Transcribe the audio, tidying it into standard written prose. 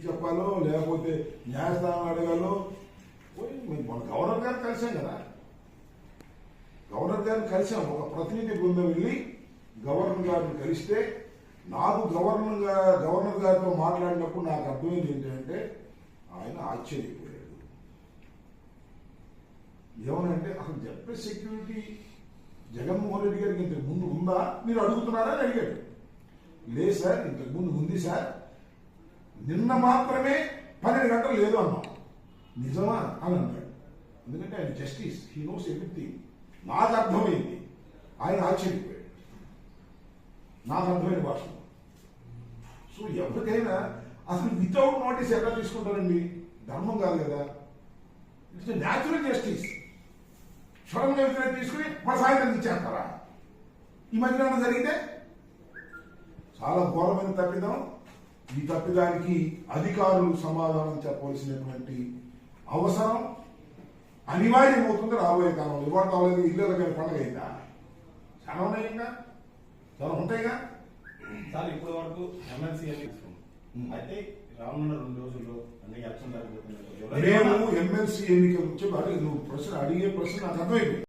చెప్పాలో లేకపోతే న్యాయస్థానం అడగాలో మన గవర్నర్ గారు కలిసాం కదా, గవర్నర్ గారిని కలిసాం. ఒక ప్రతినిధి బృందం వెళ్ళి గవర్నర్ గారిని కలిస్తే నాకు గవర్నర్ గారితో మాట్లాడినప్పుడు నాకు అర్థమైంది ఏంటంటే ఆయన ఆశ్చర్యపోయాడు. ఏమనంటే అసలు జడ్పీ సెక్యూరిటీ జగన్మోహన్ రెడ్డి గారికి ఇంతకు ముందు ఉందా మీరు అడుగుతున్నారా అని అడిగాడు. లేదు సార్, ఇంతకు ముందు ఉంది సార్, నిన్న మాత్రమే 12 గంటలు లేదు అన్నాం. నిజమా అని అన్నాడు. ఎందుకంటే ఆయన జస్టిస్, హీ నోస్ ఎవ్రీథింగ్. నాకు అర్థమైంది, ఆయన ఆశ్చర్యపోయాడు నాకు అర్థమైన భాష. సో ఎవరికైనా అసలు వితౌట్ నోటీస్ ఎట్లా తీసుకుంటారండి? ధర్మం కాదు కదా, ఇట్స్ న్యాచురల్ జస్టిస్. సడన్గా వ్యక్తిని తీసుకుని మన సాయంత్రం ఇచ్చేస్తారా? ఈ మధ్యన జరిగితే చాలా ఘోరమైన తప్పిదం. ఈ తప్పిదానికి అధికారులు సమాధానం చెప్పవలసినటువంటి అవసరం అనివార్యమవుతుంది రాబోయే కాలంలో. ఇవాళ కాలేదు, ఇల్లు కానీ పండుగ అయిందా? చాలా ఉన్నాయి, ఇంకా చాలా ఉంటాయిగా సార్. ఇప్పటి వరకు ఎమ్మెల్సీ అయితే రానున్న 2 రోజుల్లో అన్ని ఎలక్షన్ జరగబోతున్నాయి. మేము ఎమ్మెల్సీ ఎన్నికల నుంచి నువ్వు ప్రశ్న అడిగే ప్రశ్న నాకు అర్థమైంది.